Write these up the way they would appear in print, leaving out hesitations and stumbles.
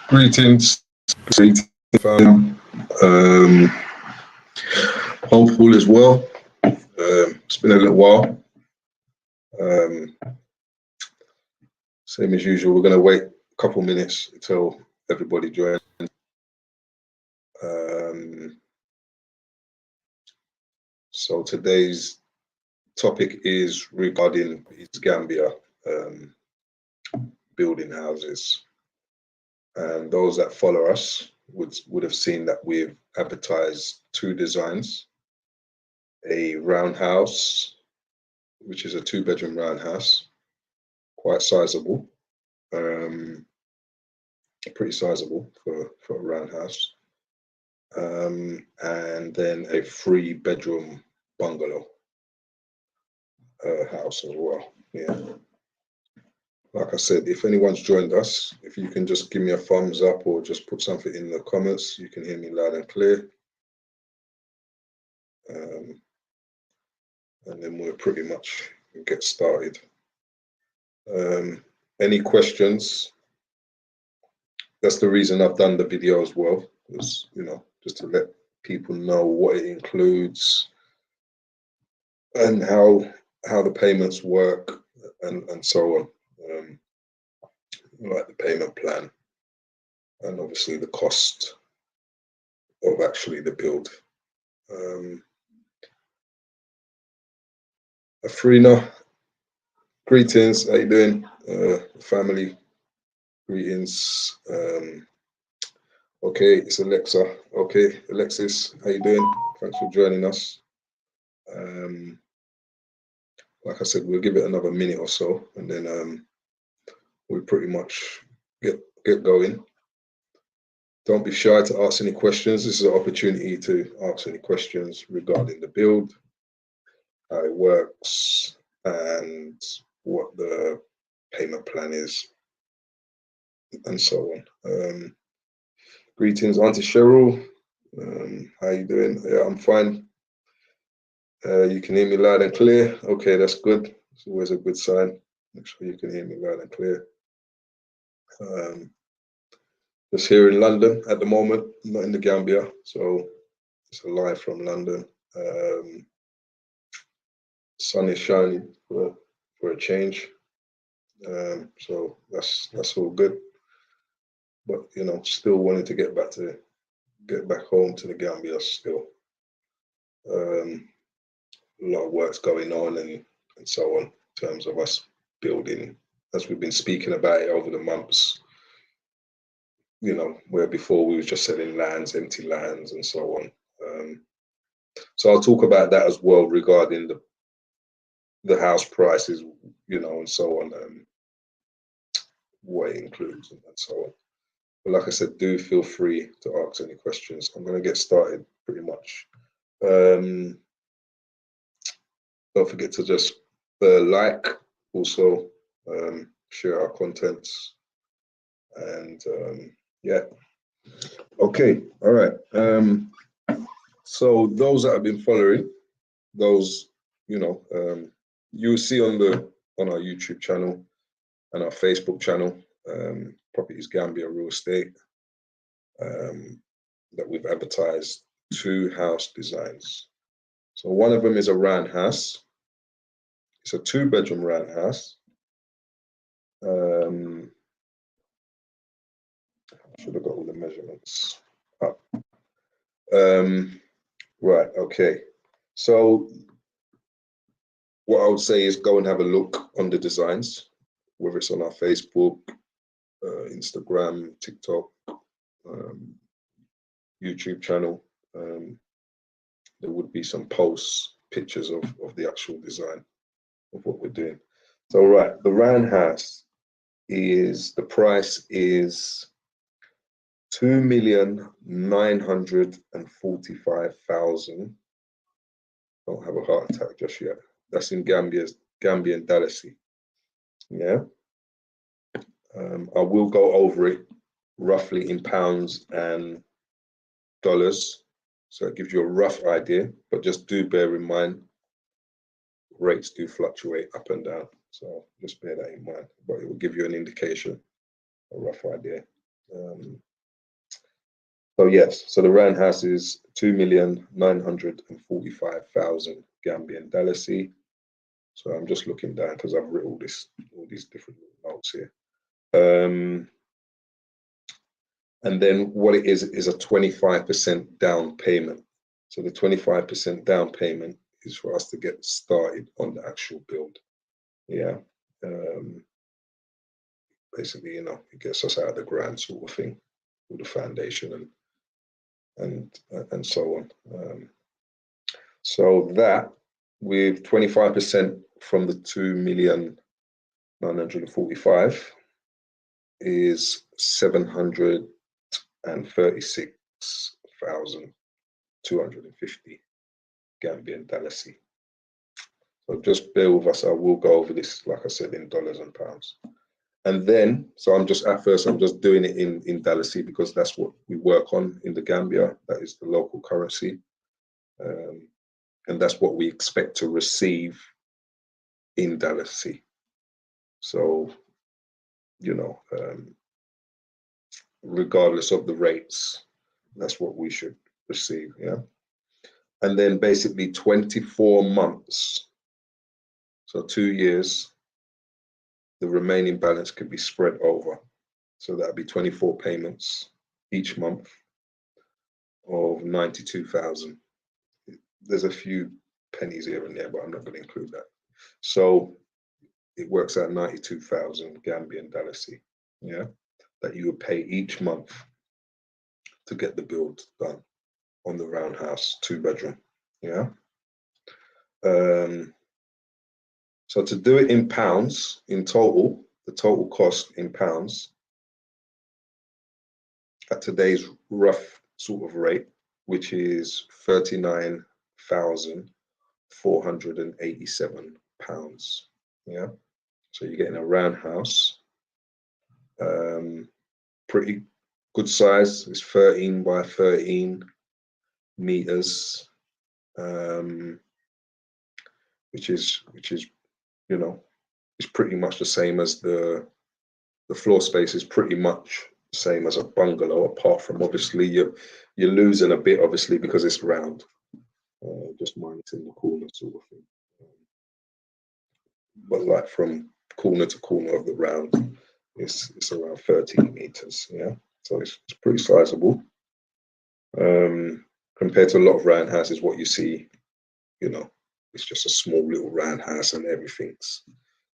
Greetings, greetings, fam. Um, Hope all is well. It's been a little while. Um, Same as usual, we're going to wait a couple minutes until everybody joins. Um, so today's topic is regarding East Gambia, um, building houses. And those that follow us would have seen that we've advertised two designs: a roundhouse, which is a 2-bedroom roundhouse, quite sizable, um, pretty sizable for a roundhouse, and then a 3-bedroom bungalow house as well. Yeah. Like I said, if anyone's joined us, if you can just give me a thumbs up or just put something in the comments, you can hear me loud and clear. And then we'll pretty much get started. Any questions? That's the reason I've done the video as well, was, just to let people know what it includes and how the payments work and so on, like the payment plan and obviously the cost of actually the build. Afrina, greetings, how you doing? Family, greetings. Okay, it's Alexa. Okay, Alexis, how you doing? Thanks for joining us. Like I said, we'll give it another minute or so, and then we'll pretty much get going. Don't be shy to ask any questions. This is an opportunity to ask any questions regarding the build, how it works, and what the payment plan is, and so on. Greetings, Auntie Cheryl. How you doing? Yeah, I'm fine. You can hear me loud and clear. Okay, that's good. It's always a good sign. Make sure you can hear me loud and clear. Just here in London at the moment, not in the Gambia, so it's a live from London. Sun is shining for a change, so that's all good. But still wanting to get back home to the Gambia still. A lot of work's going on and so on in terms of us building, as we've been speaking about it over the months. Where before we were just selling lands, empty lands, and so on. So I'll talk about that as well regarding the house prices, and so on, what it includes and so on. But like I said, do feel free to ask any questions. I'm going to get started pretty much. Don't forget to just like, also share our contents, and yeah. Okay, all right. So those that have been following, those, you'll see on our YouTube channel and our Facebook channel, Properties Gambia Real Estate, that we've advertised 2 house designs. So one of them is a roundhouse. It's a 2-bedroom roundhouse. I should have got all the measurements up. Right, okay. So what I would say is go and have a look on the designs, whether it's on our Facebook, Instagram, TikTok, YouTube channel. There would be some posts, pictures of the actual design of what we're doing. So right, the roundhouse the price is 2,945,000. Don't have a heart attack just yet. That's in Gambian Dalasi. Yeah. I will go over it roughly in pounds and dollars, so it gives you a rough idea, but just do bear in mind rates do fluctuate up and down, so just bear that in mind, but it will give you an indication, a rough idea. So yes, so the rand house is 2,945,000 Gambian dalasi. So I'm just looking down because I've written all these different notes here. And then what it is a 25% down payment. So the 25% down payment is for us to get started on the actual build. Yeah. Basically, it gets us out of the ground sort of thing, with the foundation and so on. So that with 25% from the 2,945 is 736,250 Gambian dalasi. So just bear with us. I will go over this, like I said, in dollars and pounds. And then, so I'm just doing it in dalasi because that's what we work on in the Gambia. That is the local currency. And that's what we expect to receive in dalasi. So, regardless of the rates, that's what we should receive, yeah? And then basically 24 months, so 2 years, the remaining balance could be spread over. So that'd be 24 payments each month of 92,000. There's a few pennies here and there, but I'm not going to include that. So it works out 92,000 Gambian dalasi, yeah, that you would pay each month to get the build done on the roundhouse 2-bedroom, yeah. So to do it in pounds, in total, the total cost in pounds at today's rough sort of rate, which is £39,487, yeah. So you're getting a roundhouse, pretty good size. It's 13 by 13 meters, which is it's pretty much the same as the floor space is pretty much the same as a bungalow, apart from obviously you're losing a bit, obviously, because it's round, just minus in the corner sort of thing. But like from corner to corner of the round, it's around 13 meters, yeah. So it's pretty sizable. Compared to a lot of round houses, what you see, it's just a small little round house and everything's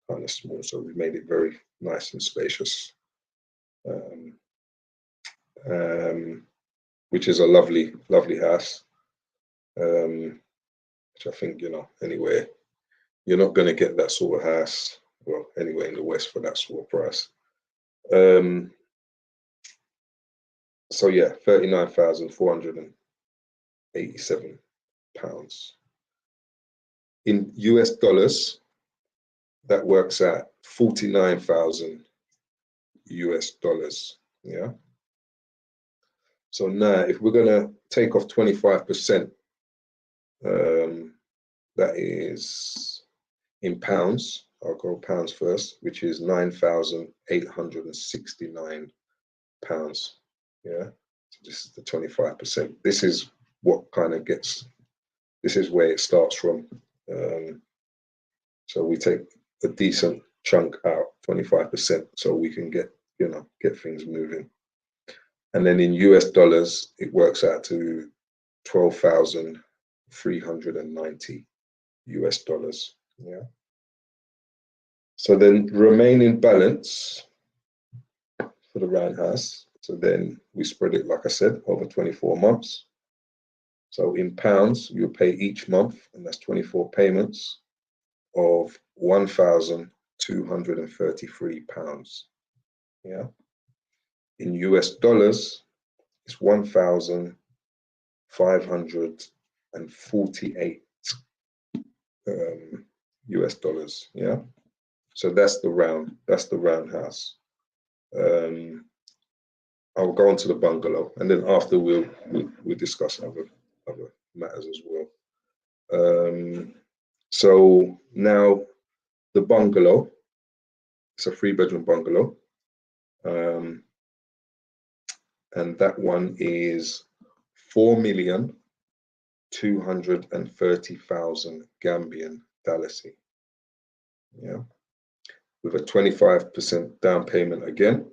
kind of small. So we've made it very nice and spacious, which is a lovely, lovely house, which I think, anywhere, you're not going to get that sort of house, well, anywhere in the West for that sort of price. So yeah, £39,487. In US dollars, that works at 49,000 US dollars, yeah? So now, if we're gonna take off 25%, that is in pounds. I'll go pounds first, which is £9,869. Yeah, so this is the 25%. This is what kind of this is where it starts from. So we take a decent chunk out, 25%, so we can get things moving. And then in US dollars, it works out to 12,390 US dollars. Yeah. So then remaining balance for the roundhouse. So then we spread it, like I said, over 24 months. So in pounds, you'll pay each month, and that's 24 payments of £1,233. Yeah. In US dollars, it's 1,548 US dollars. Yeah. So that's the roundhouse. I'll go on to the bungalow, and then after we'll discuss other matters as well. So now the bungalow, it's a 3-bedroom bungalow. and that one is 4,230,000 Gambian dalasi. Yeah, with a 25% down payment again,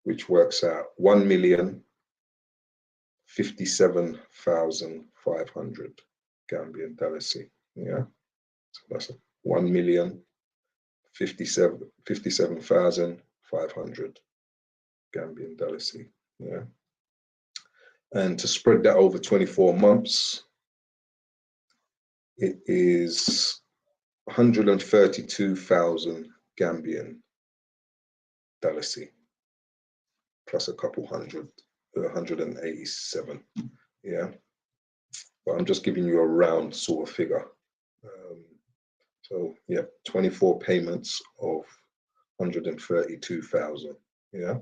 which works out 1,057,500 Gambian dalasi. Yeah, so that's 1,057,500 Gambian dalasi. Yeah, and to spread that over 24 months, it is 132,000 Gambian dalasi plus a couple hundred, 187. Yeah, but I'm just giving you a round sort of figure. So yeah, 24 payments of 132,000. Yeah.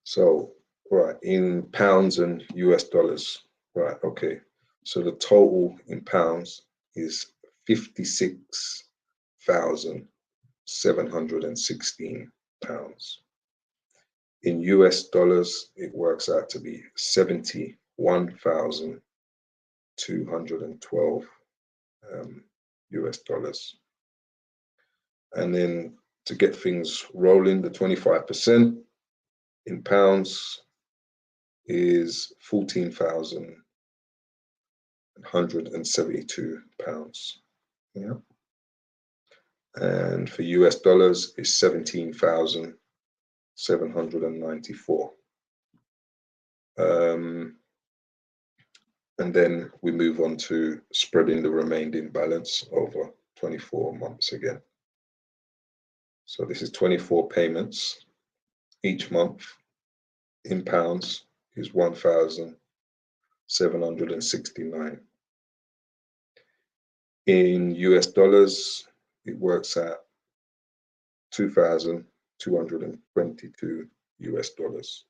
So right, in pounds and US dollars. Right. Okay. So the total in pounds is 56,716 pounds. In US dollars, it works out to be 71,212 US dollars. And then to get things rolling, the 25% in pounds is 14,172 pounds. Yeah. And for US dollars, it's 17,794. And then we move on to spreading the remaining balance over 24 months again. So this is 24 payments. Each month in pounds is 1,769. In US dollars, it works out 2,222 US dollars.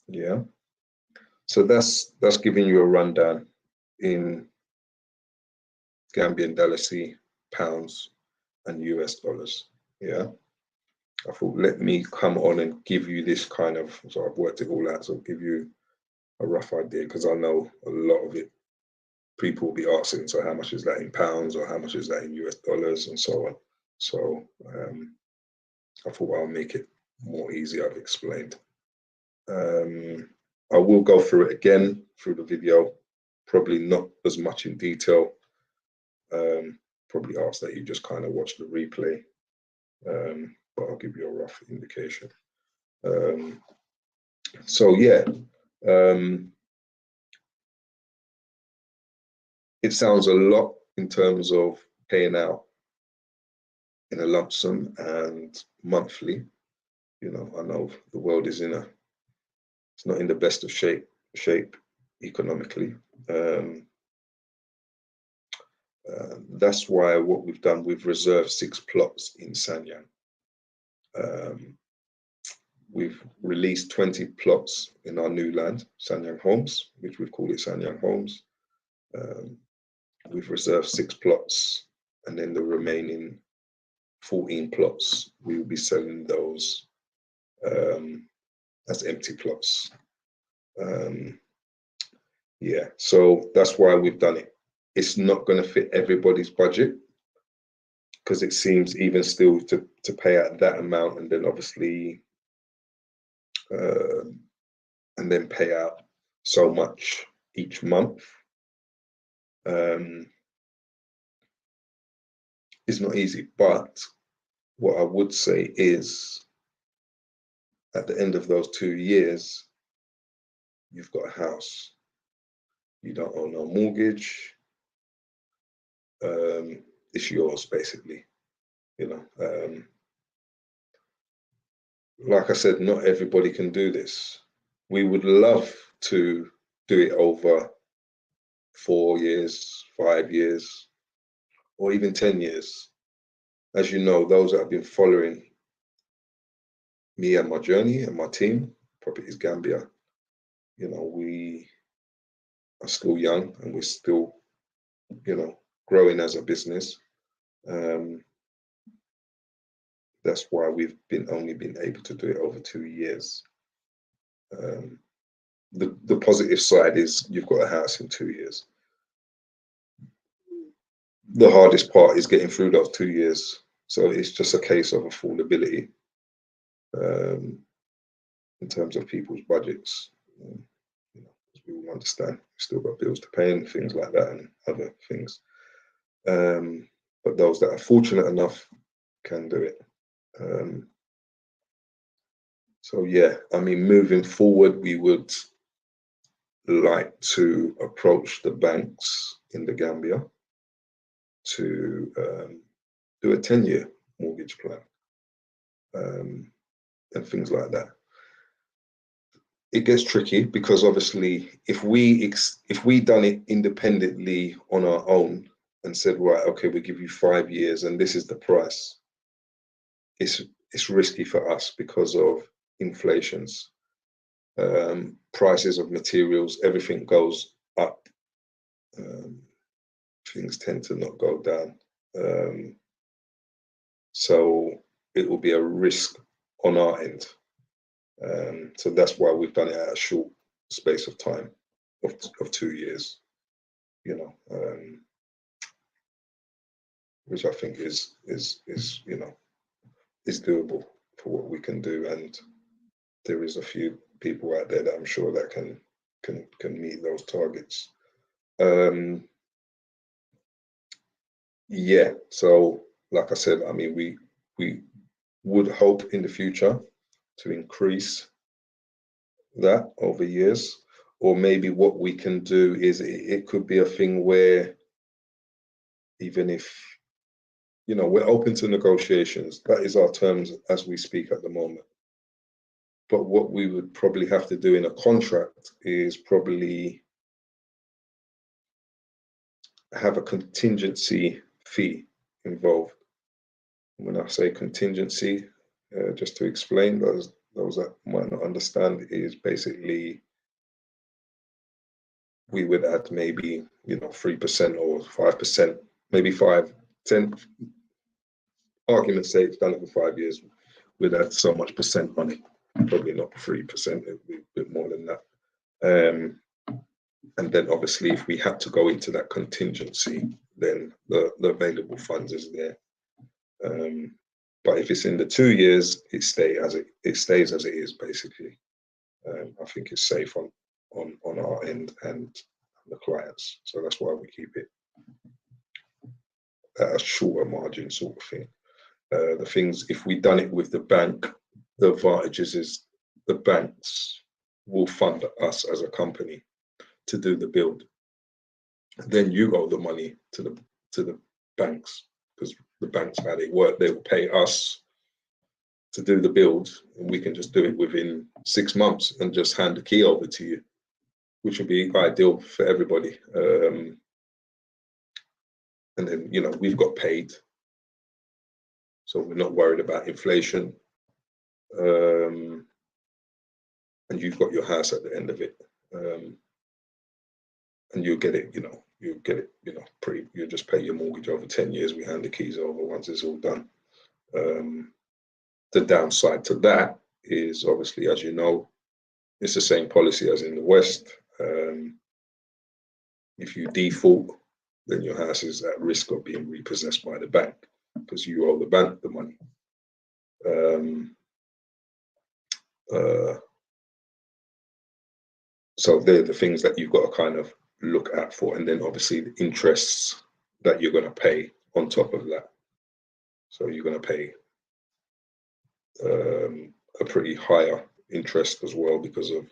Yeah. So that's giving you a rundown in Gambian dalasi, pounds, and US dollars. Yeah. I thought, let me come on and give you this kind of, so I've worked it all out, so I'll give you a rough idea, because I know a lot of it, people will be asking, so how much is that in pounds, or how much is that in US dollars, and so on. So I thought I'll make it more easy. I've explained. I will go through it again through the video, probably not as much in detail. Probably ask that you just kind of watch the replay, but I'll give you a rough indication. So yeah, it sounds a lot in terms of paying out in a lump sum and monthly. You know, I know the world is it's not in the best of shape economically. That's why what we've done, we've reserved 6 plots in Sanyang. We've released 20 plots in our new land, Sanyang Homes, which we've called it Sanyang Homes. We've reserved 6 plots, and then the remaining 14 plots, we will be selling those as empty plots. Yeah, so that's why we've done it. It's not going to fit everybody's budget, because it seems even still to pay out that amount, and then obviously and then pay out so much each month is not easy. But what I would say is, at the end of those 2 years, you've got a house. You don't owe no mortgage. It's yours, basically. You know, like I said, not everybody can do this. We would love to do it over 4 years, 5 years, or even 10 years. As you know, those that have been following me and my journey and my team, Properties Gambia, you know, we are still young and we're still, you know, growing as a business. That's why we've only been able to do it over 2 years. The positive side is you've got a house in 2 years. The hardest part is getting through those 2 years. So it's just a case of affordability in terms of people's budgets. You know, as we all understand, we've still got bills to pay and things like that and other things. But those that are fortunate enough can do it. So yeah, I mean, moving forward, we would like to approach the banks in the Gambia to do a 10-year mortgage plan and things like that. It gets tricky because obviously if we done it independently on our own and said, right, okay, we give you 5 years and this is the price, it's risky for us because of inflations, prices of materials, everything goes up. Things tend to not go down. So it will be a risk on our end. So that's why we've done it at a short space of time of 2 years, you know, which I think is you know, is doable for what we can do. And there is a few people out there that I'm sure that can meet those targets. Yeah, so like I said, I mean, we would hope in the future to increase that over years, or maybe what we can do is it could be a thing where even if, you know, we're open to negotiations, that is our terms as we speak at the moment. But what we would probably have to do in a contract is probably have a contingency fee involved. When I say contingency, just to explain those that might not understand, is basically we would add maybe, you know, 3% or 5%, maybe 5, 10. Argument's sake, it's done it for 5 years. We'd add so much percent on it. Probably not 3%. It'd be a bit more than that. And then obviously, if we had to go into that contingency, then the available funds is there. But if it's in the 2 years, it stays as it is basically. I think it's safe on our end and the clients. So that's why we keep it at a shorter margin sort of thing. The things, if we done it with the bank, the advantages is the banks will fund us as a company to do the build. Then you owe the money to the banks, because the banks, how they work, they will pay us to do the build, and we can just do it within 6 months and just hand the key over to you, which would be ideal for everybody. And then, you know, we've got paid, so we're not worried about inflation. And you've got your house at the end of it. And you'll get it, you know, you just pay your mortgage over 10 years. We hand the keys over once it's all done. The downside to that is obviously, as you know, it's the same policy as in the West. If you default, then your house is at risk of being repossessed by the bank because you owe the bank the money. So they're the things that you've got to kind of look at for, and then obviously the interests that you're going to pay on top of that. So you're going to pay a pretty higher interest as well because of,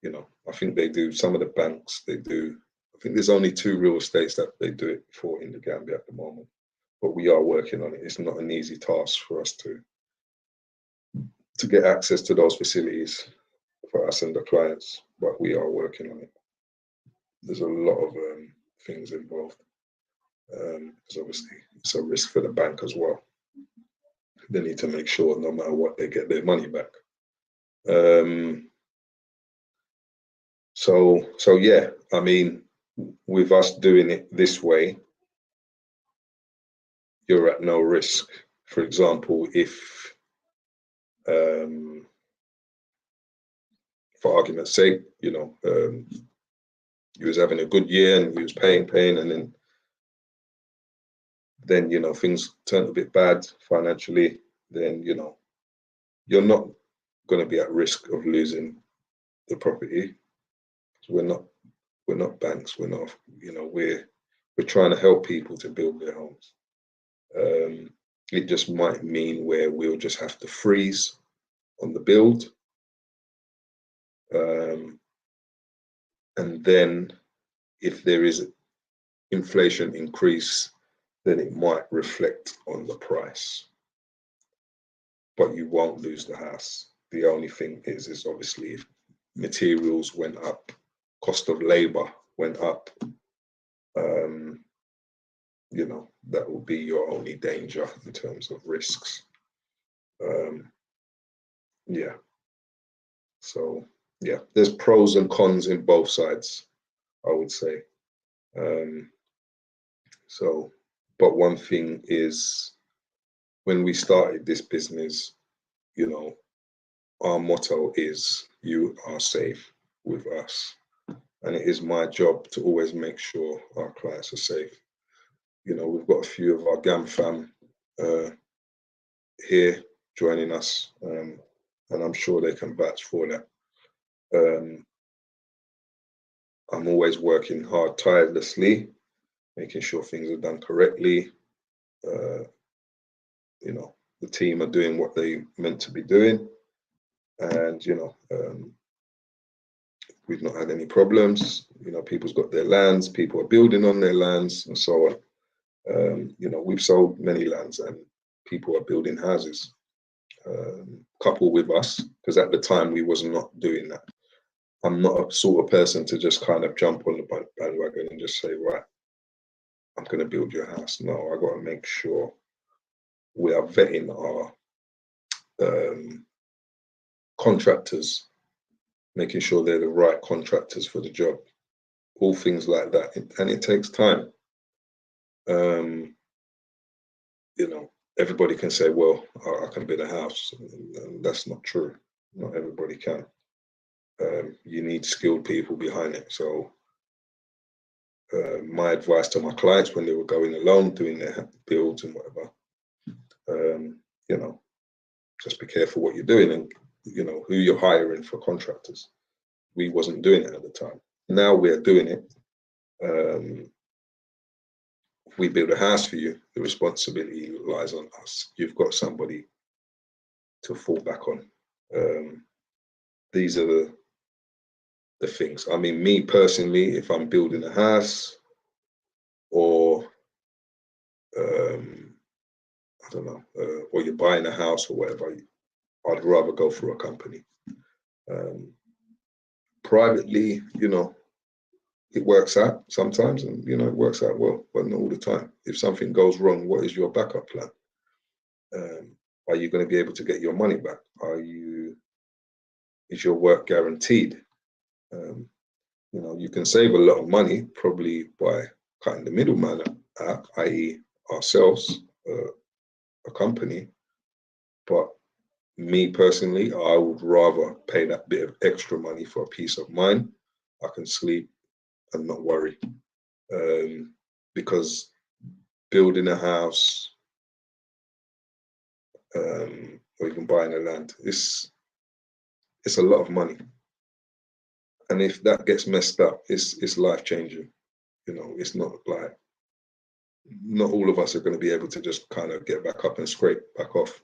you know, I think they do, some of the banks, they do, I think there's only 2 real estates that they do it for in the Gambia at the moment, but we are working on it. It's not an easy task for us to get access to those facilities for us and the clients, but we are working on it. There's a lot of things involved, because obviously it's a risk for the bank as well. They need to make sure no matter what, they get their money back. So yeah, I mean, with us doing it this way, you're at no risk. For example, if for argument's sake, you was having a good year and you was paying, and then things turned a bit bad financially, then you're not going to be at risk of losing the property. We're not banks. We're not. We're trying to help people to build their homes. It just might mean where we'll just have to freeze on the build, and then if there is inflation increase, then it might reflect on the price, but you won't lose the house. The only thing is obviously if materials went up, cost of labor went up, that will be your only danger in terms of risks. Yeah. So yeah, there's pros and cons in both sides, I would say. But one thing is, when we started this business, our motto is, you are safe with us. And it is my job to always make sure our clients are safe. We've got a few of our GAM fam here joining us, and I'm sure they can vouch for that. I'm always working hard, tirelessly, making sure things are done correctly. The team are doing what they meant to be doing, and we've not had any problems. People's got their lands, people are building on their lands, and so on. We've sold many lands, and people are building houses, coupled with us, because at the time we was not doing that. I'm not a sort of person to just kind of jump on the bandwagon and just say, right, I'm going to build your house. No, I got to make sure we are vetting our contractors, making sure they're the right contractors for the job, all things like that. And it takes time. Everybody can say, well, I can build a house. And that's not true. Not everybody can. You need skilled people behind it. So my advice to my clients when they were going alone, doing their builds and whatever, just be careful what you're doing, and who you're hiring for contractors. We wasn't doing it at the time. Now we're doing it. If we build a house for you, the responsibility lies on us. You've got somebody to fall back on. These are the things. I mean, me personally, if I'm building a house, or I don't know, or you're buying a house or whatever, I'd rather go through a company. Privately, it works out sometimes, and it works out well, but not all the time. If something goes wrong, what is your backup plan? Are you going to be able to get your money back? Is your work guaranteed? You can save a lot of money probably by cutting the middleman out, i.e. ourselves, a company. But me personally, I would rather pay that bit of extra money for a peace of mind. I can sleep and not worry. Because building a house, or even buying a land, it's a lot of money. And if that gets messed up, it's life changing. It's not like, not all of us are going to be able to just kind of get back up and scrape back off.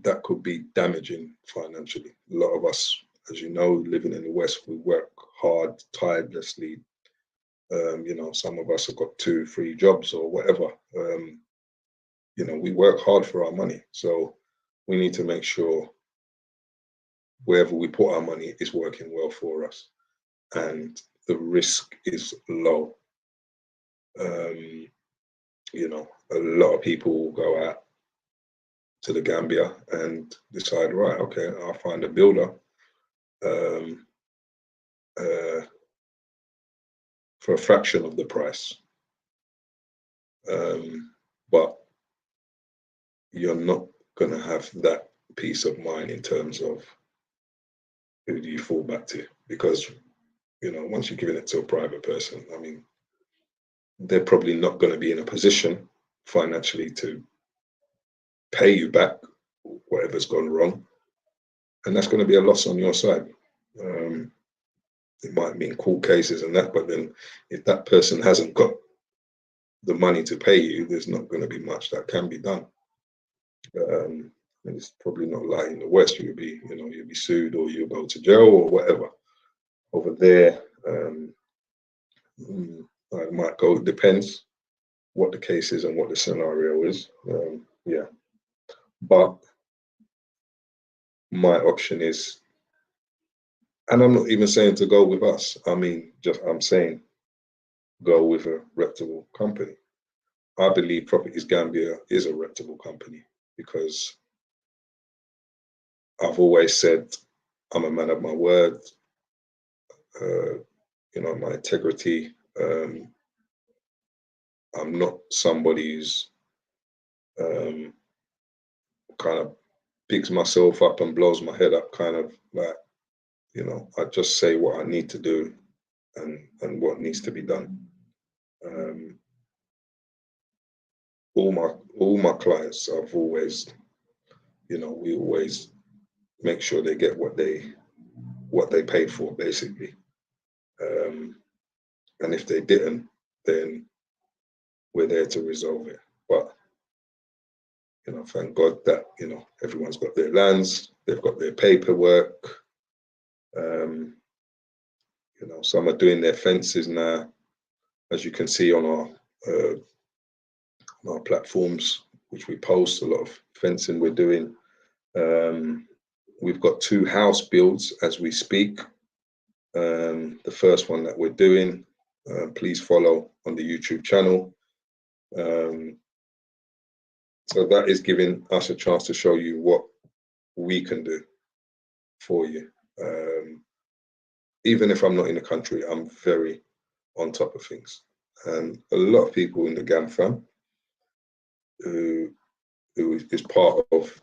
That could be damaging financially. A lot of us, as you know, living in the West, we work hard, tirelessly. Some of us have got 2-3 jobs or whatever. We work hard for our money. So we need to make sure wherever we put our money is working well for us, and the risk is low. A lot of people will go out to the Gambia and decide, right, okay, I'll find a builder for a fraction of the price. But you're not going to have that peace of mind in terms of who do you fall back to? Because, you know, once you're giving it to a private person, I mean, they're probably not going to be in a position financially to pay you back whatever's gone wrong. And that's going to be a loss on your side. It might mean court cases and that, but then if that person hasn't got the money to pay you, there's not going to be much that can be done. And it's probably not like in the West, you'll be, you know, you'll be sued or you'll go to jail or whatever. Over there, I might go, it depends what the case is and what the scenario is. Yeah. But my option is, and I'm not even saying to go with us. I mean, just I'm saying go with a reputable company. I believe Properties Gambia is a reputable company because I've always said I'm a man of my word. You know, my integrity. I'm not somebody who's kind of picks myself up and blows my head up, kind of like, you know, I just say what I need to do and what needs to be done. All my clients, I've always, you know, we always make sure they get what they paid for, basically. And if they didn't, then we're there to resolve it. But, you know, thank God that, you know, everyone's got their lands, they've got their paperwork. You know, some are doing their fences now, as you can see on our platforms, which we post, a lot of fencing we're doing. We've got 2 house builds as we speak. The first one that we're doing, please follow on the YouTube channel. So that is giving us a chance to show you what we can do for you. Even if I'm not in the country, I'm very on top of things. And a lot of people in the GAM fam who is part of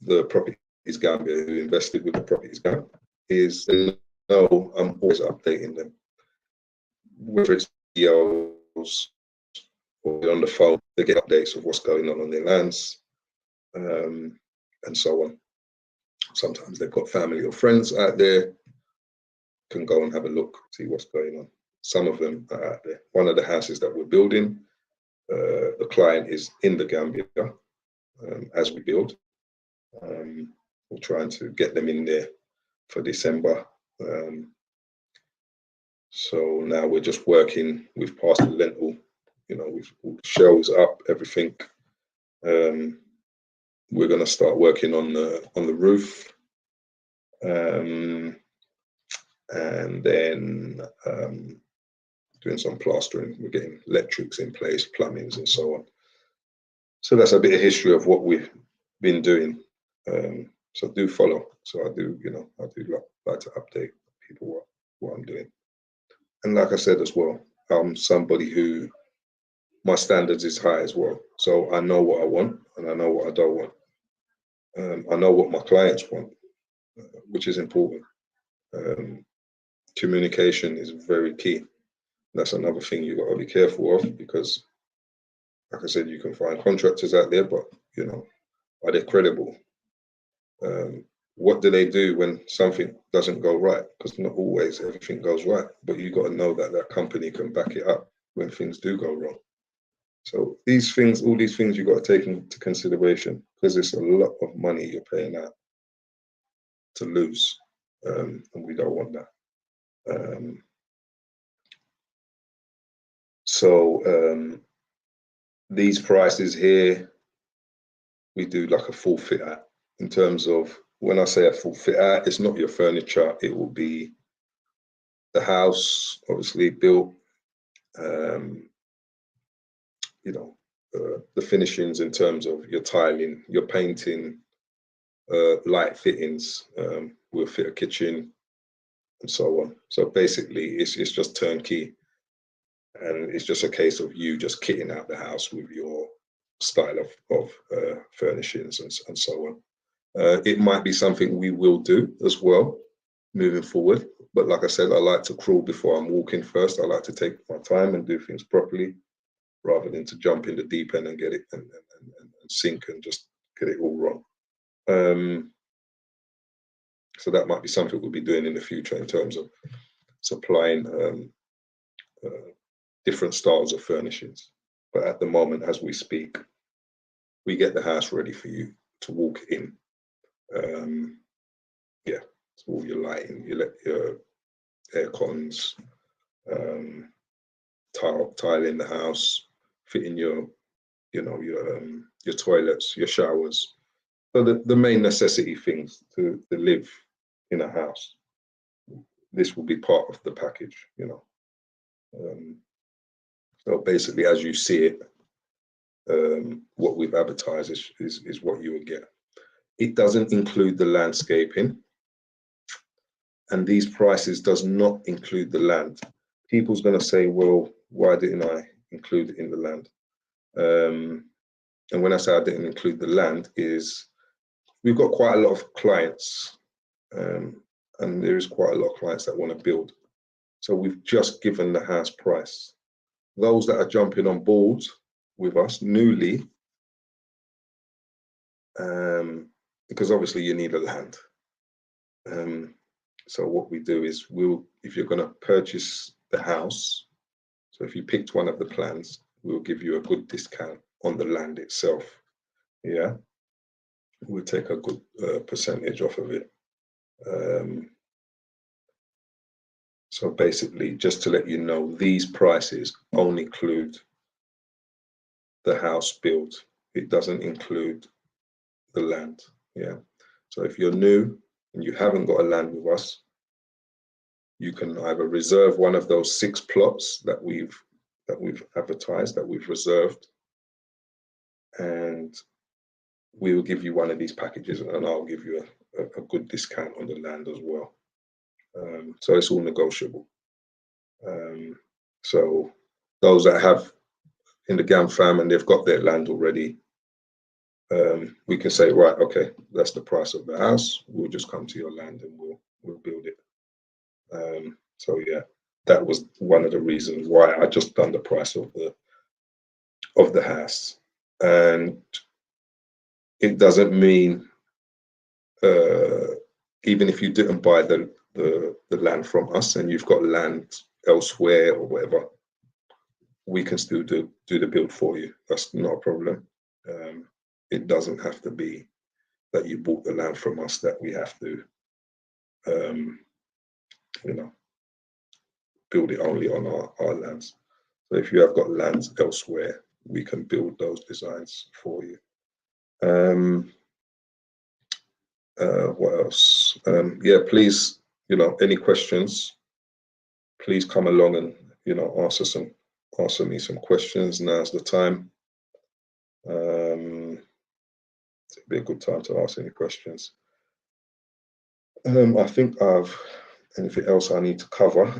the Properties Gambia, who invested with the Properties Gambia, is they know I'm always updating them. Whether it's videos or on the phone, they get updates of what's going on their lands, and so on. Sometimes they've got family or friends out there, can go and have a look, see what's going on. Some of them are out there. One of the houses that we're building, the client is in the Gambia as we build. We're trying to get them in there for December. So now we're just working. We've passed the lintel, you know, we've all the shelves up, everything. We're going to start working on the roof, and then doing some plastering. We're getting electrics in place, plumbings, and so on. So that's a bit of history of what we've been doing. So do follow. So I do like to update people what I'm doing. And like I said as well, I'm somebody who my standards is high as well. So I know what I want and I know what I don't want. I know what my clients want, which is important. Communication is very key. That's another thing you've got to be careful of, because, like I said, you can find contractors out there, but, you know, are they credible? What do they do when something doesn't go right? Because not always everything goes right, but you've got to know that that company can back it up when things do go wrong. So these things, all these things you've got to take into consideration, because it's a lot of money you're paying out to lose, and we don't want that. So these prices here, we do like a full fit out. In terms of, when I say a full fit out, it's not your furniture, it will be the house, obviously built, you know, the finishings in terms of your tiling, your painting, light fittings, we'll fit a kitchen and so on. So basically it's just turnkey, and it's just a case of you just kitting out the house with your style of furnishings and so on. It might be something we will do as well, moving forward. But like I said, I like to crawl before I'm walking first. I like to take my time and do things properly rather than to jump in the deep end and get it and sink and just get it all wrong. So that might be something we'll be doing in the future in terms of supplying different styles of furnishings. But at the moment, as we speak, we get the house ready for you to walk in. Yeah, so all your lighting, your air cons, tile in the house, fitting your toilets, your showers. So the main necessity things to live in a house. This will be part of the package, So basically, as you see it, what we've advertised is what you will get. It doesn't include the landscaping, and these prices does not include the land. People's going to say, well, why didn't I include it in the land? And when I say I didn't include the land, is we've got quite a lot of clients, and there is quite a lot of clients that want to build. So we've just given the house price. Those that are jumping on board with us newly, because obviously you need a land. So what we do is if you're going to purchase the house, so if you picked one of the plans, we'll give you a good discount on the land itself. Yeah, we'll take a good percentage off of it. So basically, just to let you know, these prices only include the house build. It doesn't include the land. Yeah. So if you're new and you haven't got a land with us, you can either reserve one of those 6 plots that we've advertised, that we've reserved, and we will give you one of these packages, and I'll give you a good discount on the land as well. So it's all negotiable. So those that have in the GAM fam and they've got their land already, we can say, right, okay, that's the price of the house. We'll just come to your land and we'll build it. So yeah, that was one of the reasons why I just done the price of the house. And it doesn't mean even if you didn't buy the land from us and you've got land elsewhere or whatever, we can still do the build for you. That's not a problem. It doesn't have to be that you bought the land from us that we have to, build it only on our lands. So if you have got lands elsewhere, we can build those designs for you. What else? Yeah, please, any questions, please come along and, answer me some questions. Now's the time. It'd be a good time to ask any questions. I think I've anything else I need to cover.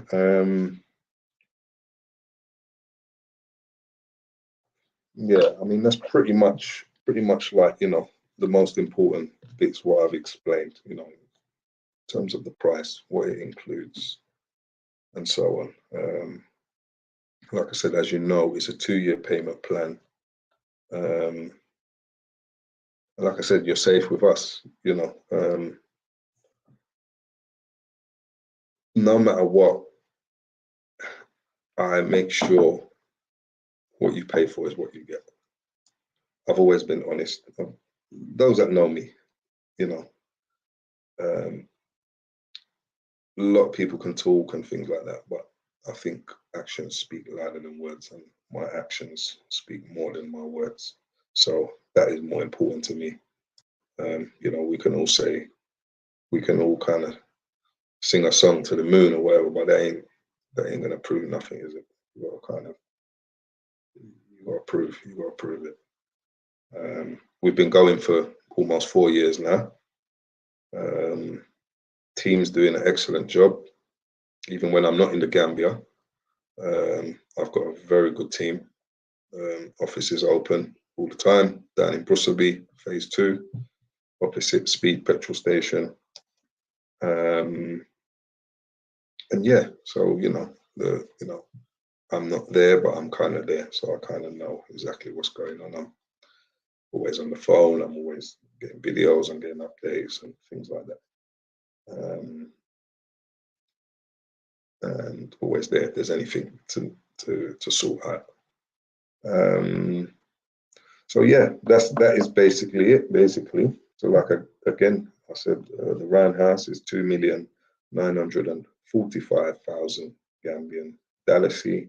Yeah, I mean that's pretty much like the most important bits what I've explained. In terms of the price, what it includes, and so on. Like I said, as you know, it's a 2-year payment plan. Like I said, you're safe with us. No matter what, I make sure what you pay for is what you get. I've always been honest. Those that know me, a lot of people can talk and things like that, but I think actions speak louder than words, and my actions speak more than my words. So that is more important to me. We can all kind of sing a song to the moon or whatever, but that ain't gonna prove nothing, is it? You gotta prove it. We've been going for almost 4 years now. Team's doing an excellent job. Even when I'm not in the Gambia, I've got a very good team. Offices open all the time down in Brusselby, phase 2, opposite Speed petrol station. yeah, so I'm not there, but I'm kind of there, so I kind of know exactly what's going on. I'm always on the phone. I'm always getting videos. I'm getting updates and things like that. And always there if there's anything to sort out. So yeah, that is basically it. Basically, so like again, I said the roundhouse is 2,945,000 Gambian dalasi.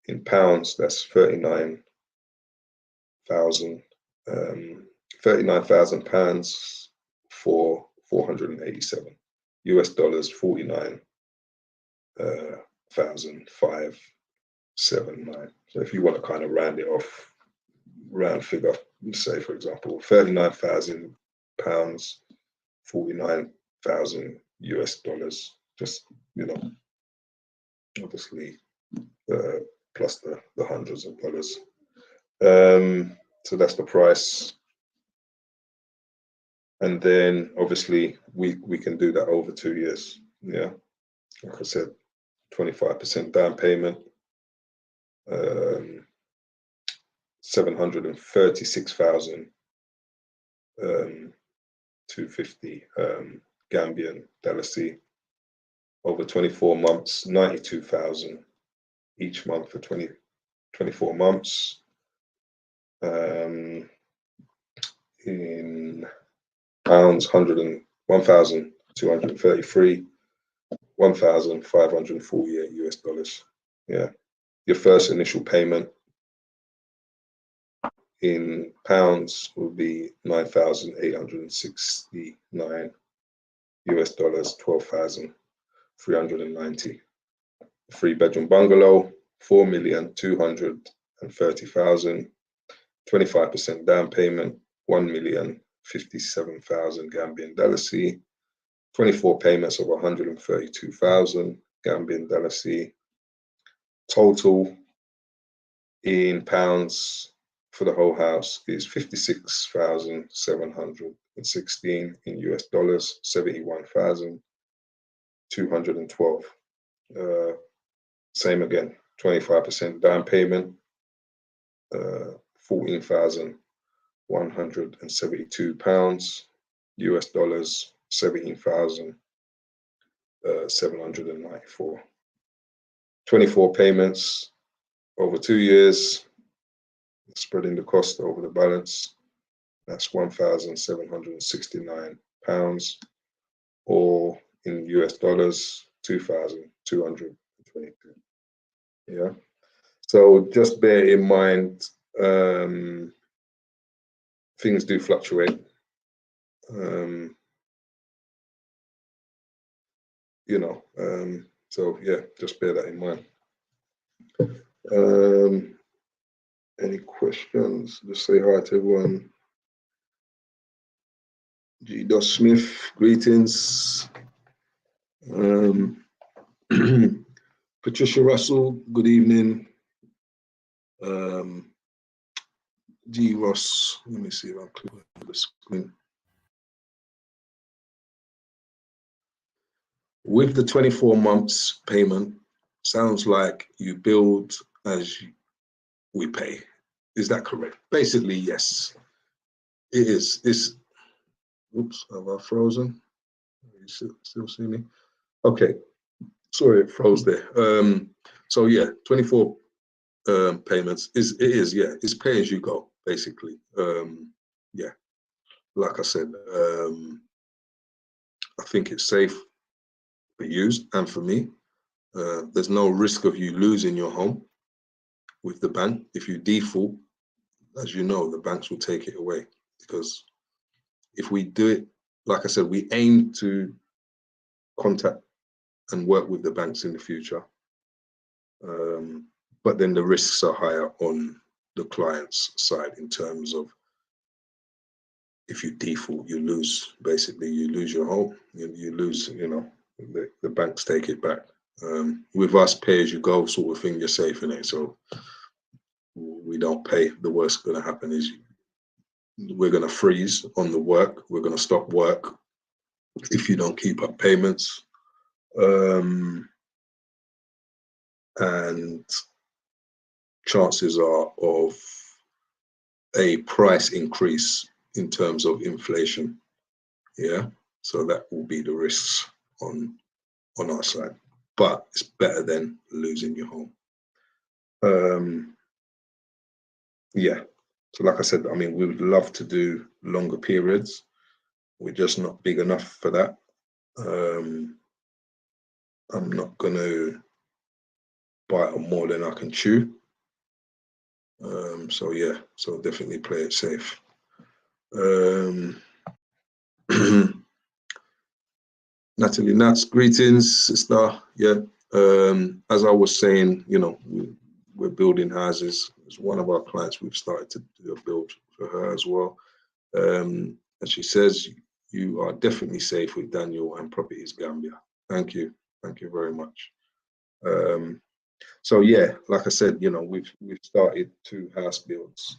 In pounds, that's 39,000 £39,000 for 487. US dollars 49,579. So if you want to kind of round it off, round figure, say for example, £39,000, 49,000 US dollars, just obviously plus the hundreds of dollars. So that's the price. And then obviously we can do that over 2 years. Yeah, like I said, 25% down payment, 736,250 Gambian dalasi over 24 months, 92,000 each month for 24 months. In pounds, 1,233, 1,548 US dollars. Yeah, your first initial payment in pounds will be 9,869 US dollars, 12,390. 3-bedroom bungalow, 4,230,000, 25% down payment, 1,057,000 Gambian dalasi, 24 payments of 132,000 Gambian dalasi. Total in pounds for the whole house is 56,716. In US dollars, 71,212. Same again, 25% down payment, 14,172 pounds. US dollars, 17,794. 24 payments over 2 years, spreading the cost over the balance. That's 1,769 pounds, or in US dollars, 2,222. Yeah. So just bear in mind, things do fluctuate. So yeah, just bear that in mind. Any questions? Just say hi to everyone. G. Smith, greetings. Patricia Russell, good evening. G. Ross, let me see if I can click on the screen. With the 24 months payment, sounds like you build as we pay. Is that correct? Basically, yes. It is. Oops, have I frozen? You still see me? Okay. Sorry, it froze there. So yeah, 24 payments it's pay as you go, basically. Yeah, like I said, I think it's safe for you and for me. There's no risk of you losing your home with the bank. If you default, as you know, the banks will take it away, because if we do it, like I said, we aim to contact and work with the banks in the future. But then the risks are higher on the client's side in terms of, if you default, you lose, basically, you lose your home, you lose, the banks take it back. With us, pay as you go sort of thing, you're safe in it. So we don't pay. The worst going to happen is we're going to freeze on the work. We're going to stop work. if you don't keep up payments. And chances are of a price increase in terms of inflation. Yeah, so that will be the risks on our side, but it's better than losing your home. Yeah, so like I said, I mean, we would love to do longer periods. We're just not big enough for that. I'm not going to bite on more than I can chew. So yeah, so definitely play it safe. Natalie Nats, greetings, sister. Yeah, as I was saying, you know, we're building houses. It's one of our clients. We've started to do a build for her as well. And she says, you are definitely safe with Daniel and Properties Gambia. Thank you very much. So yeah, like I said, you know, we've started 2 house builds.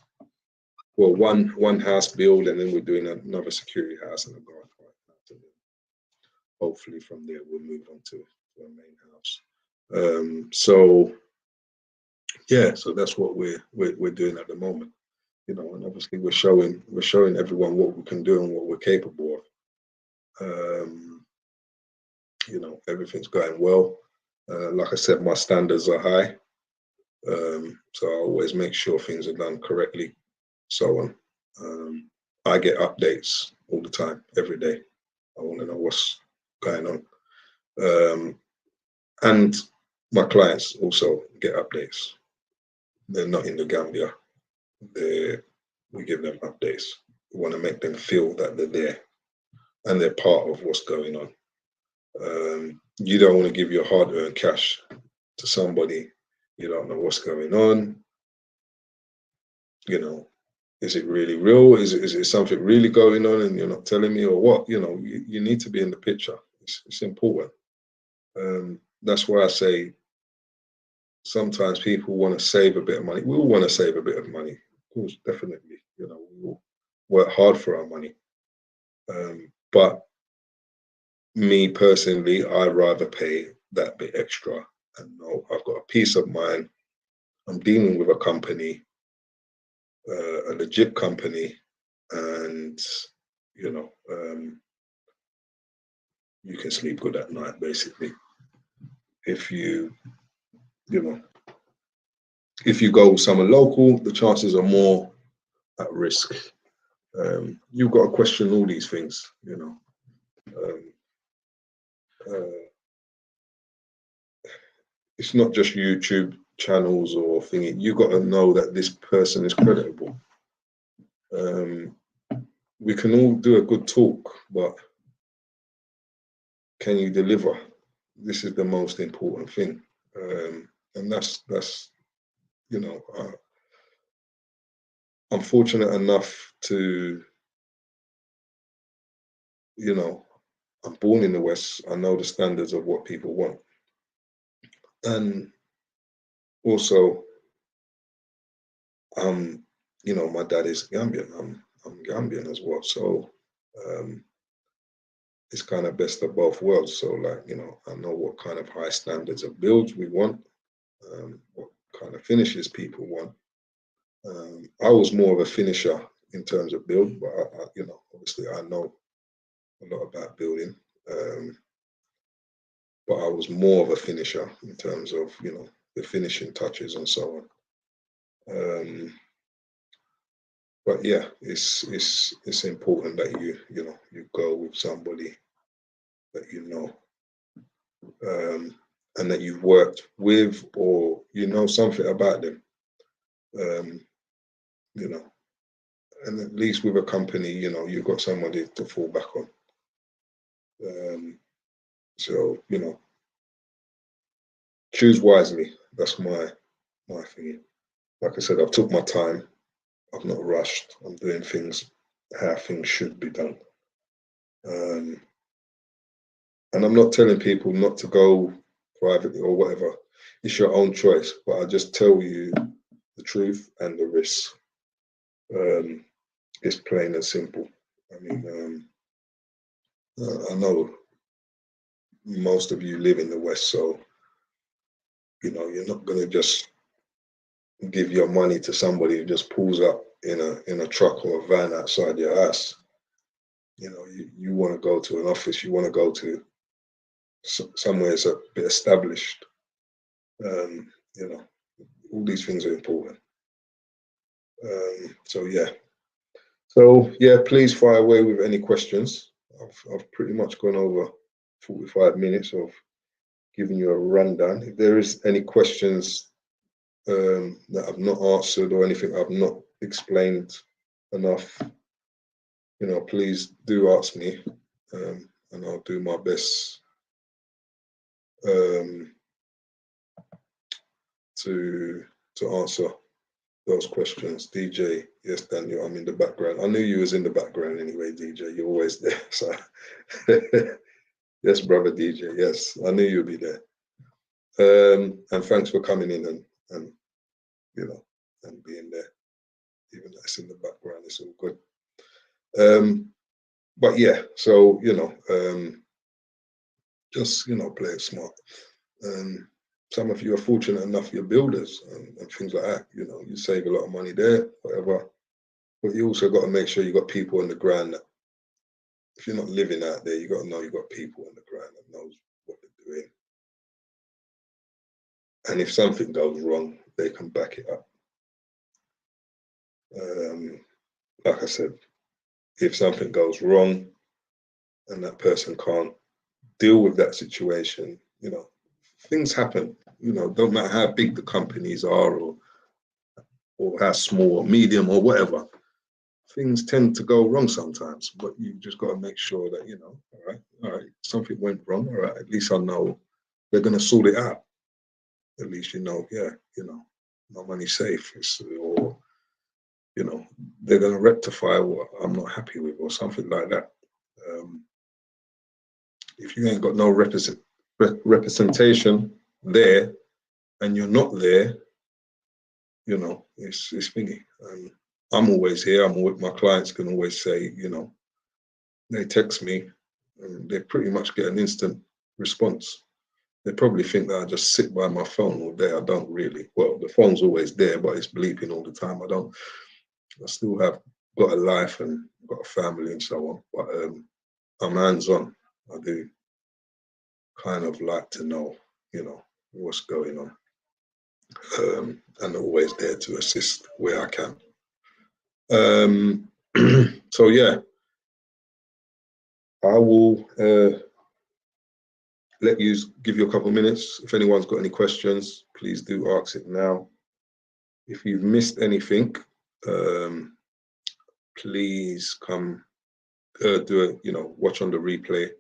Well, one house build, and then we're doing another security house and a garden. Hopefully from there we'll move on to a main house. So yeah, so that's what we're doing at the moment, you know, and obviously we're showing everyone what we can do and what we're capable of. You know, everything's going well. Like I said, my standards are high, so I always make sure things are done correctly. So on. I get updates all the time, every day. I want to know what's going on. And my clients also get updates. They're not in the Gambia. We give them updates. We want to make them feel that they're there and they're part of what's going on. You don't want to give your hard-earned cash to somebody you don't know what's going on. You know, is it really real? Is it something really going on and you're not telling me, or what? You know, you need to be in the picture. It's important. That's why I say sometimes people want to save a bit of money. We all want to save a bit of money, of course, definitely. You know, we all work hard for our money. But me personally, I'd rather pay that bit extra and know I've got a peace of mind. I'm dealing with a company, a legit company, and you know, you can sleep good at night. Basically, if you know, if you go somewhere local, the chances are more at risk. You've got to question all these things, you know. It's not just YouTube channels or thingy. You got to know that this person is creditable. We can all do a good talk, but can you deliver? This is the most important thing, and that's you know, I'm fortunate enough to, you know, I'm born in the West. I know the standards of what people want, and also, you know, my dad is Gambian. I'm Gambian as well, so it's kind of best of both worlds. So, like, you know, I know what kind of high standards of builds we want, what kind of finishes people want. I was more of a finisher in terms of build, but you know, obviously, I know a lot about building. But I was more of a finisher in terms of, you know, the finishing touches and so on. But yeah, it's important that you know, you go with somebody that you know, and that you've worked with, or you know something about them. You know, and at least with a company, you know, you've got somebody to fall back on. So you know, choose wisely. That's my thing. Like I said, I've took my time. I've not rushed. I'm doing things how things should be done. And I'm not telling people not to go privately or whatever. It's your own choice. But I just tell you the truth and the risks. It's plain and simple. I mean, I know most of you live in the West, so you're not going to just give your money to somebody who just pulls up in a truck or a van outside your house. You want to go to an office, you want to go to somewhere that's a bit established. All these things are important. So yeah, please fire away with any questions. I've pretty much gone over 45 minutes of giving you a rundown. If there is any questions that I've not answered or anything I've not explained enough, please do ask me, and I'll do my best to answer those questions. DJ, yes, Daniel, I'm in the background. I knew you was in the background anyway, DJ. You're always there. So yes, brother DJ, yes, I knew you'd be there. And thanks for coming in and and being there. Even though it's in the background, it's all good. But yeah, so just play it smart. Some of you are fortunate enough, you're builders and things like that. You save a lot of money there, whatever. But you also got to make sure you got people on the ground that, if you're not living out there, you got to know you got people on the ground that knows what they're doing. And if something goes wrong, they can back it up. Like I said, if something goes wrong and that person can't deal with that situation, things happen. Don't matter how big the companies are or how small or medium or whatever. Things tend to go wrong sometimes, but you just got to make sure that, all right, something went wrong. All right, at least I know they're going to sort it out. At least my money's safe. Or, they're going to rectify what I'm not happy with or something like that. If you ain't got no representation there and you're not there, it's thingy. I'm always here. My clients can always say, they text me and they pretty much get an instant response. They probably think that I just sit by my phone all day. I don't really. Well, the phone's always there, but it's bleeping all the time. I still have got a life and got a family and so on, but I'm hands-on. I do kind of like to know, what's going on. And always there to assist where I can. So yeah, I will let you give you a couple of minutes. If anyone's got any questions, please do ask it now. If you've missed anything, please come do it. Watch on the replay.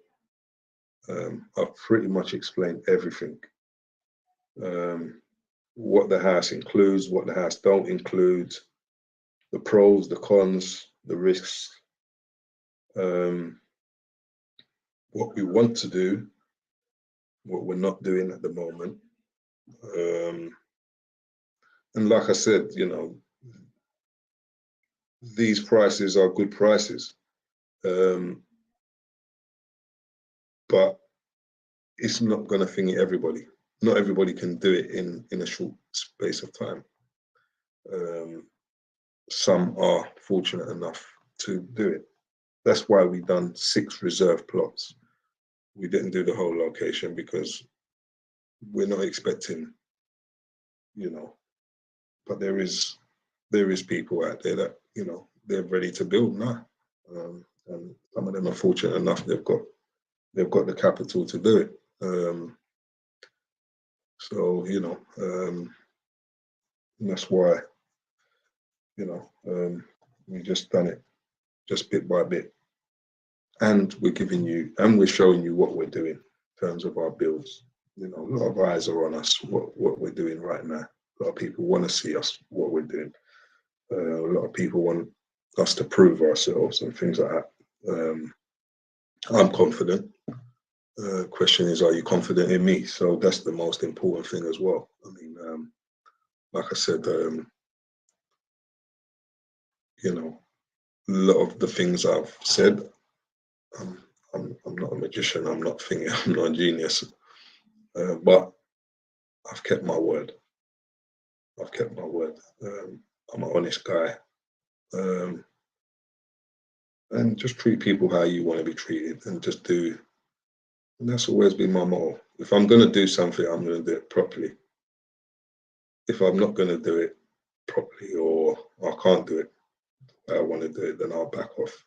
I've pretty much explained everything. What the house includes, what the house don't include, the pros, the cons, the risks, what we want to do, what we're not doing at the moment. And like I said, these prices are good prices. But it's not going to thingy everybody. Not everybody can do it in a short space of time. Some are fortunate enough to do it. That's why we've done 6 reserve plots. We didn't do the whole location because we're not expecting, but there is people out there that, they're ready to build now. And some of them are fortunate enough they've got the capital to do it. So that's why we just done it just bit by bit, and we're showing you what we're doing in terms of our builds. A lot of eyes are on us, what we're doing right now. A lot of people want to see us, what we're doing. A lot of people want us to prove ourselves and things like that. I'm confident. Question is, are you confident in me? So that's the most important thing as well. I mean, like I said, a lot of the things I've said, I'm not a magician. I'm not thinking. I'm not a genius. But I've kept my word. I've kept my word. I'm an honest guy. And just treat people how you want to be treated, and just do. And that's always been my motto. If I'm going to do something, I'm going to do it properly. If I'm not going to do it properly, or I can't do it, I want to do it, then I'll back off.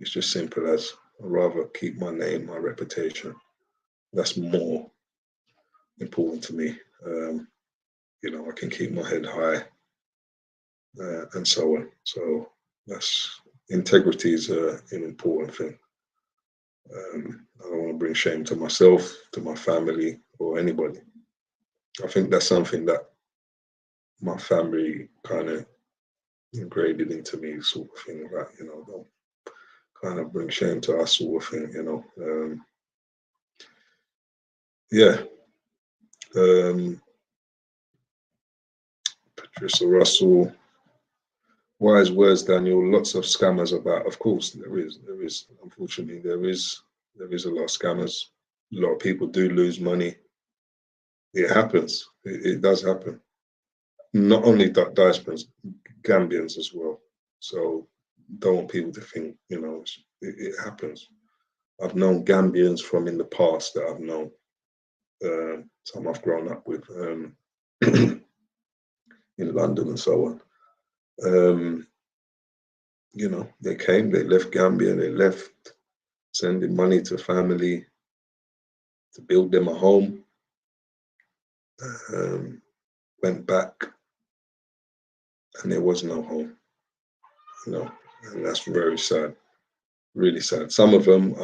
It's just simple as, I'd rather keep my name, my reputation. That's more important to me. I can keep my head high, and so on. So that's integrity is an important thing. I don't want to bring shame to myself, to my family, or anybody. I think that's something that my family kind of ingrained into me, sort of thing. That don't kind of bring shame to us, sort of thing. Yeah. Patricia Russell. Wise words, Daniel. Lots of scammers about. Of course, there is. Unfortunately, there is a lot of scammers. A lot of people do lose money. It happens. It does happen. Not only diasporans, Gambians as well. So don't want people to think, it happens. I've known Gambians from in the past that I've known. Some I've grown up with in London and so on. They came, they left Gambia, they left sending money to family to build them a home. Went back and there was no home, and that's very sad, really sad. Some of them,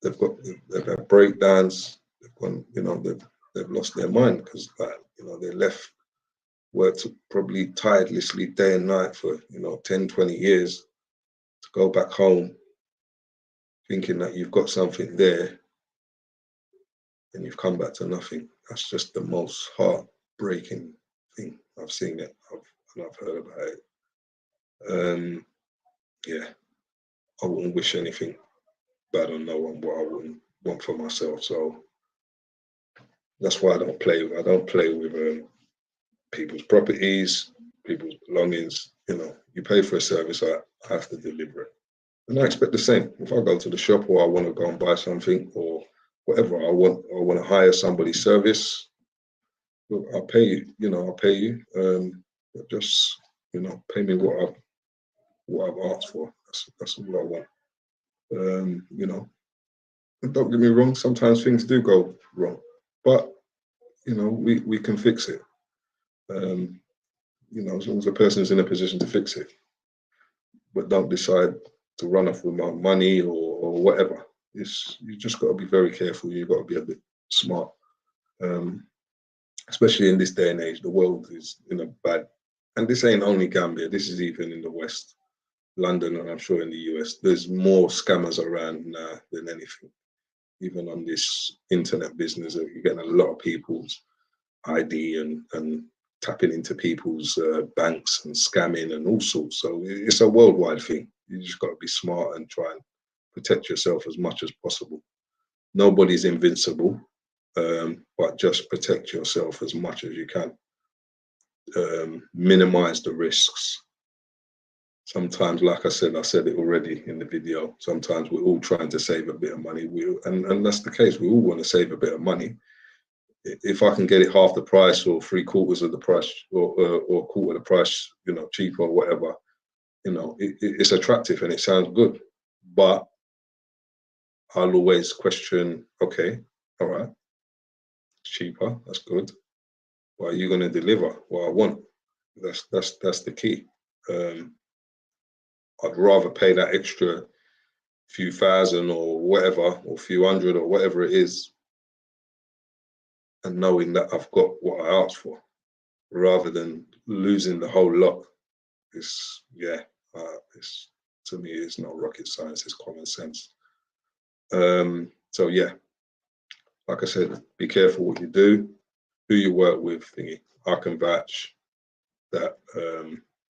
they've had breakdowns. They've gone, they've lost their mind because, they left, worked probably tirelessly day and night for 10, 20 years to go back home, thinking that you've got something there, and you've come back to nothing. That's just the most heartbreaking thing. I've seen it, and I've heard about it. Yeah, I wouldn't wish anything bad on no one, what I wouldn't want for myself. So that's why I don't play with people's properties, people's belongings. You pay for a service, I have to deliver it. And I expect the same. If I go to the shop, or I want to go and buy something, or whatever, I want to hire somebody's service, look, I'll pay you. I'll pay you. But just pay me what I've asked for. That's all I want. Don't get me wrong. Sometimes things do go wrong, but we can fix it. As long as the person's in a position to fix it, but don't decide to run off with my money or whatever. You just got to be very careful. You've got to be a bit smart, especially in this day and age. The world is in a bad, and this ain't only Gambia. This is even in the West, London, and I'm sure in the US. There's more scammers around now than anything. Even on this internet business, you're getting a lot of people's ID and tapping into people's banks and scamming and all sorts. So it's a worldwide thing. You just got to be smart and try and protect yourself as much as possible. Nobody's invincible, but just protect yourself as much as you can. Minimize the risks. Sometimes, like I said it already in the video, sometimes we're all trying to save a bit of money. And that's the case. We all want to save a bit of money. If I can get it half the price, or 3/4 of the price, or quarter the price, cheaper or whatever, it's attractive and it sounds good. But I'll always question, okay, all right, it's cheaper, that's good. Well, are you going to deliver what I want? That's the key. I'd rather pay that extra few thousand or whatever, or few hundred or whatever it is, and knowing that I've got what I asked for, rather than losing the whole lot. It's to me, it's not rocket science, it's common sense. So yeah, like I said, be careful what you do, who you work with, thingy. I can vouch that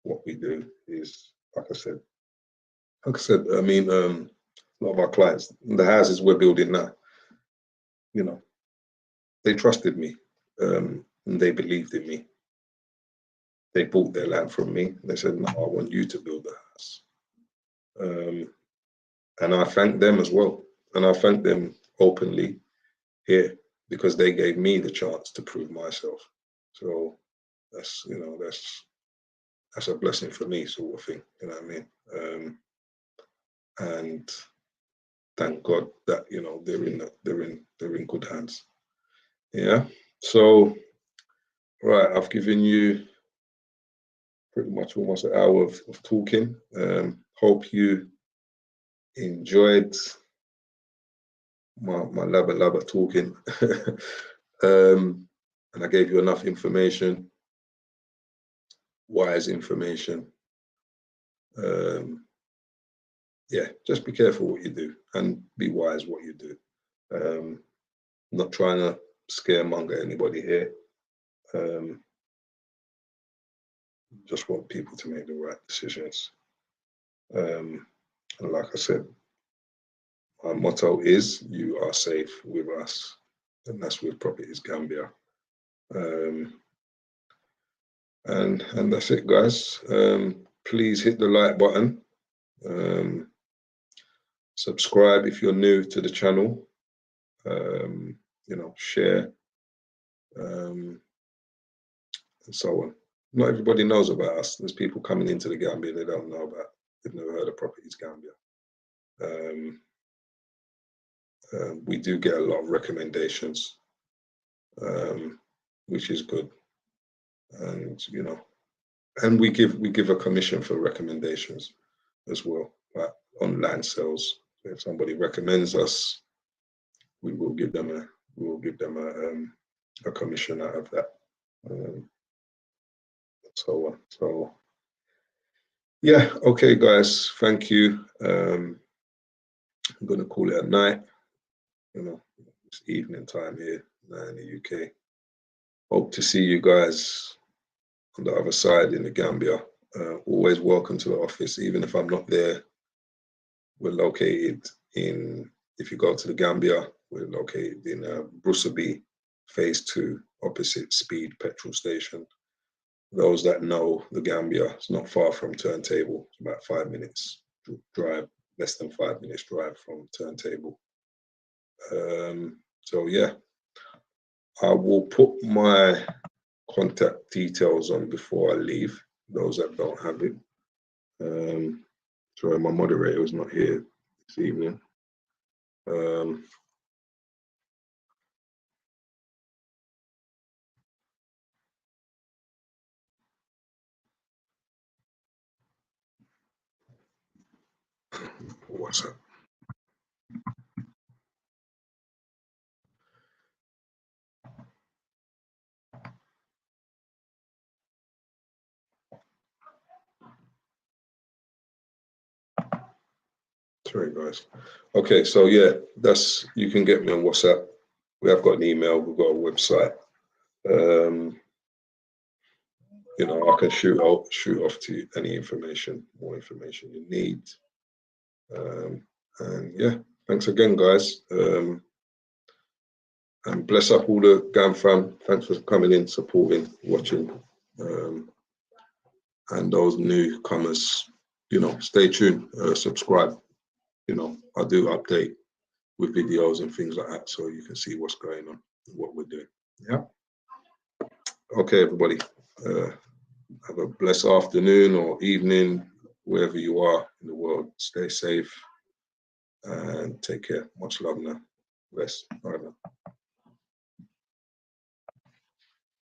what we do is, like I said, like I said, I mean, a lot of our clients, the houses we're building now, you know, they trusted me, and they believed in me. They bought their land from me. They said, "No, I want you to build the house." And I thank them as well, and I thank them openly here because they gave me the chance to prove myself. So that's that's a blessing for me, sort of thing. You know what I mean? And thank God that they're in good hands. Yeah. So right, I've given you pretty much almost an hour of talking. Hope you enjoyed my laba talking. And I gave you enough information, wise information. Yeah, just be careful what you do and be wise what you do. Not trying to scaremonger anybody here. Just want people to make the right decisions. And like I said, my motto is "You are safe with us," and that's with Properties Gambia. And that's it, guys. Please hit the like button. Subscribe if you're new to the channel. Share, and so on. Not everybody knows about us. There's people coming into the Gambia they don't know about. They've never heard of Properties Gambia. We do get a lot of recommendations, which is good, and we give a commission for recommendations as well, like on land sales. If somebody recommends us, we will give them a commission out of that, so on. So yeah, okay, guys, thank you. I'm gonna call it a night. It's evening time here now in the UK. Hope to see you guys on the other side in the Gambia. Always welcome to the office, even if I'm not there. We're located if you go to the Gambia, we're located in Brusaby, Phase 2, opposite Speed petrol station. Those that know the Gambia, it's not far from Turntable. It's about 5 minutes drive, less than 5 minutes drive from Turntable. So yeah, I will put my contact details on before I leave, those that don't have it. Sorry, my moderator is not here this evening. What's that? Sorry, guys. Okay, so yeah, you can get me on WhatsApp. We have got an email. We've got a website. I can shoot off to you any more information you need. And yeah, thanks again, guys. And bless up all the GAM fam. Thanks for coming in, supporting, watching. And those newcomers, stay tuned, subscribe. I do update with videos and things like that, so you can see what's going on, what we're doing. Yeah. Okay, everybody. Have a blessed afternoon or evening, wherever you are in the world. Stay safe and take care. Much love now. Bless. Bye now.